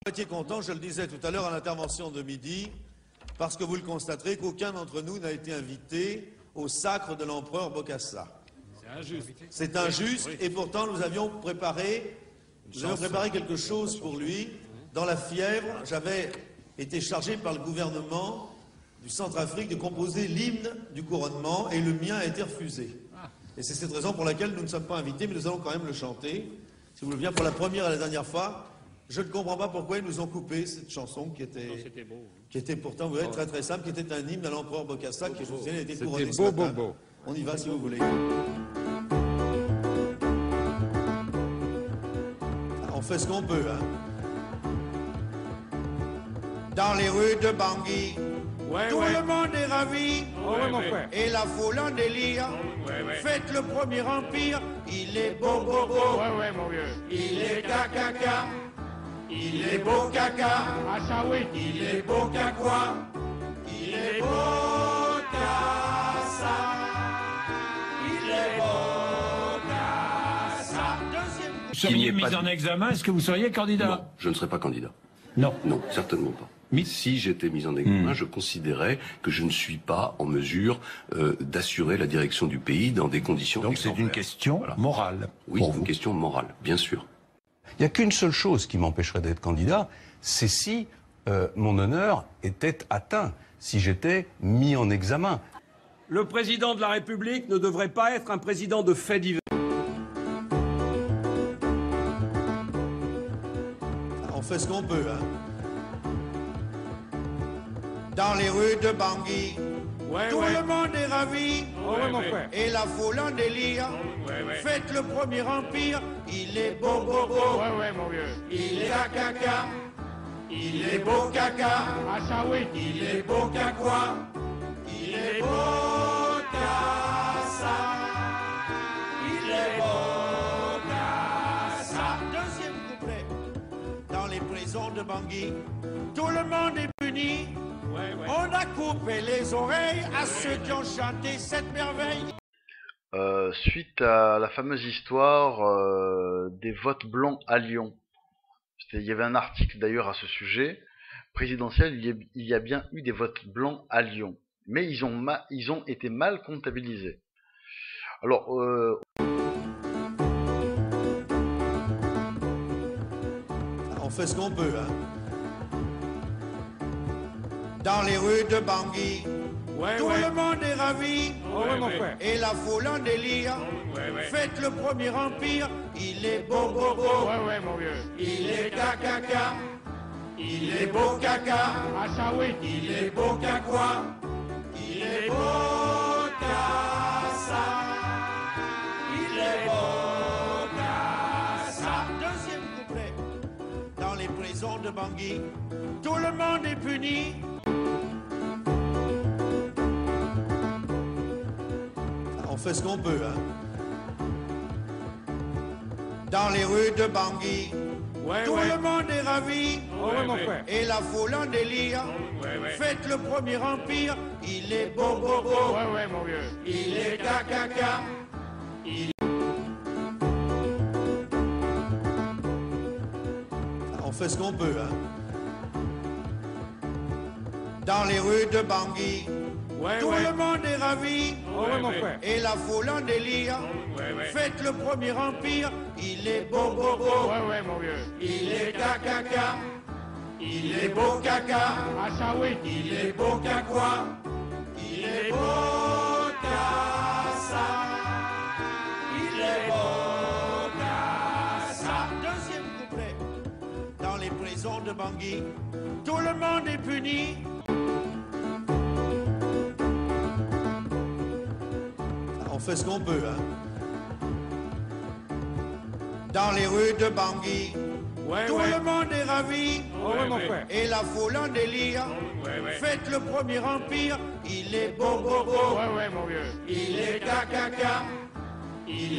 J'étais content, je le disais tout à l'heure à l'intervention de midi, parce que vous le constaterez qu'aucun d'entre nous n'a été invité au sacre de l'empereur Bokassa. C'est injuste. C'est injuste, et pourtant nous avions préparé quelque chose pour lui. Dans la fièvre, j'avais été chargé par le gouvernement du Centrafrique de composer l'hymne du couronnement, et le mien a été refusé. Et c'est cette raison pour laquelle nous ne sommes pas invités, mais nous allons quand même le chanter. Si vous voulez bien, pour la première et la dernière fois, je ne comprends pas pourquoi ils nous ont coupé cette chanson qui était pourtant, vous voyez, très très simple, qui était un hymne à l'empereur Bokassa, qui, je vous souviens, a été couronné ce matin. On y va si vous voulez. On fait ce qu'on peut, hein. Dans les rues de Bangui, tout le monde est ravi, et la foule en délire. Faites le premier empire, il est beau, beau, beau, il est caca. Il est beau caca, il est beau quoi, il est beau cassa, il est beau cassa. Vous seriez mis en examen, est-ce que vous seriez candidat? Non, je ne serai pas candidat. Non. Non, certainement pas. Mais si j'étais mis en examen, je considérais que je ne suis pas en mesure d'assurer la direction du pays dans des conditions Donc c'est une question morale. Oui, une question morale, bien sûr. Il n'y a qu'une seule chose qui m'empêcherait d'être candidat, c'est si mon honneur était atteint, si j'étais mis en examen. Le président de la République ne devrait pas être un président de faits divers. On fait ce qu'on peut, hein. Dans les rues de Bangui, tout le monde est ravi, et la foule en délire. Faites le premier empire, il est beau, beau, beau, il est caca, il est beau caca, il est beau quoi, il est beau cassa, il est beau cassa. Deuxième couplet. Dans les prisons de Bangui, tout le monde est puni. On a coupé les oreilles à ceux qui ont chanté cette merveille. Suite à la fameuse histoire des votes blancs à Lyon, il y avait un article d'ailleurs à ce sujet présidentiel, il y a bien eu des votes blancs à Lyon, mais ils ont été mal comptabilisés. Alors, on fait ce qu'on peut, hein. Dans les rues de Bangui, tout le monde est ravi, et la foule en délire. Faites le premier empire, il est beau, beau, beau, il est caca, il est beau caca, il est beau quoi, il est beau cassa, il est beau cassa. Deuxième couplet. Dans les prisons de Bangui, tout le monde est puni. On fait ce qu'on peut, hein. Dans les rues de Bangui, tout le monde est ravi, et la foule en délire. Faites le premier empire, il est beau, beau, beau, il est caca, On fait ce qu'on peut, hein. Dans les rues de Bangui, tout le monde est ravi, et la foule en délire. Faites le premier empire, il est beau, beau, beau, il est caca, il est beau caca, il est beau quoi, il est beau cassa, il est beau cassa. Deuxième couplet. Dans les prisons de Bangui, tout le monde est puni. On fait ce qu'on peut, hein. Dans les rues de Bangui, tout le monde est ravi, et la foule en délire. Faites le premier empire, il est beau, beau, beau, il est caca, il est...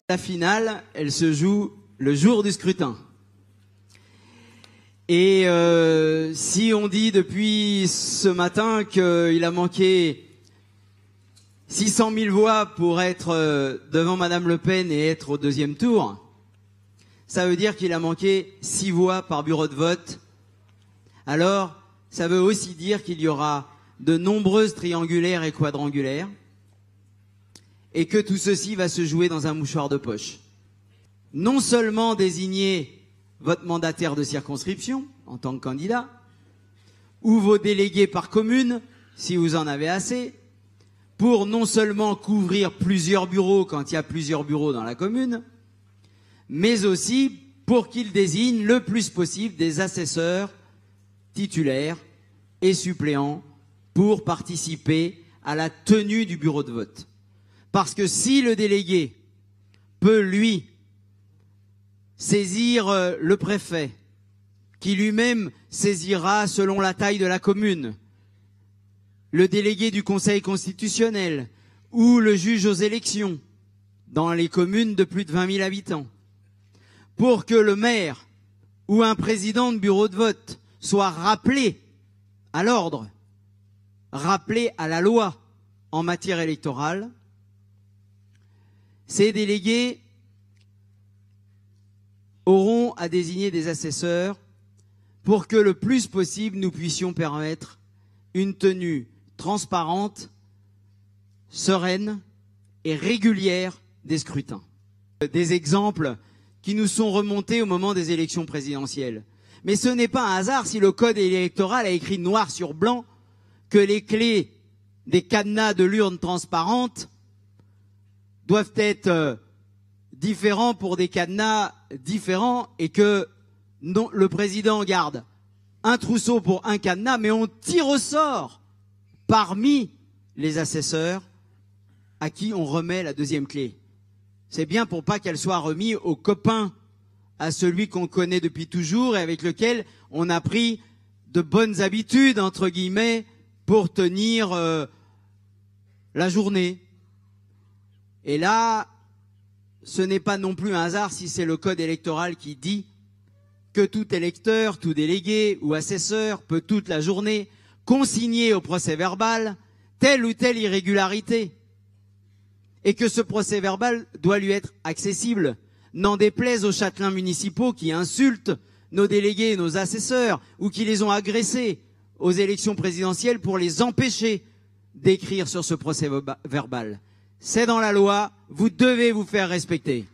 La finale, elle se joue le jour du scrutin. Et si on dit depuis ce matin qu'il a manqué 600 000 voix pour être devant Madame Le Pen et être au deuxième tour, ça veut dire qu'il a manqué 6 voix par bureau de vote. Alors, ça veut aussi dire qu'il y aura de nombreuses triangulaires et quadrangulaires, et que tout ceci va se jouer dans un mouchoir de poche. Non seulement désigner votre mandataire de circonscription en tant que candidat, ou vos délégués par commune, si vous en avez assez, pour non seulement couvrir plusieurs bureaux quand il y a plusieurs bureaux dans la commune, mais aussi pour qu'ils désignent le plus possible des assesseurs titulaires et suppléants pour participer à la tenue du bureau de vote. Parce que si le délégué peut, lui, saisir le préfet, qui lui-même saisira selon la taille de la commune, le délégué du Conseil constitutionnel ou le juge aux élections dans les communes de plus de 20 000 habitants, pour que le maire ou un président de bureau de vote soit rappelé à l'ordre, rappelé à la loi en matière électorale, ces délégués auront à désigner des assesseurs pour que le plus possible nous puissions permettre une tenue transparente, sereine et régulière des scrutins. Des exemples qui nous sont remontés au moment des élections présidentielles. Mais ce n'est pas un hasard si le code électoral a écrit noir sur blanc que les clés des cadenas de l'urne transparente doivent être différents pour des cadenas différents et que non, le président garde un trousseau pour un cadenas, mais on tire au sort parmi les assesseurs à qui on remet la deuxième clé. C'est bien pour pas qu'elle soit remise au copain, à celui qu'on connaît depuis toujours et avec lequel on a pris de bonnes habitudes, entre guillemets, pour tenir la journée. Et là, ce n'est pas non plus un hasard si c'est le code électoral qui dit que tout électeur, tout délégué ou assesseur peut toute la journée consigner au procès-verbal telle ou telle irrégularité. Et que ce procès-verbal doit lui être accessible, n'en déplaise aux châtelains municipaux qui insultent nos délégués et nos assesseurs ou qui les ont agressés aux élections présidentielles pour les empêcher d'écrire sur ce procès-verbal. C'est dans la loi, vous devez vous faire respecter.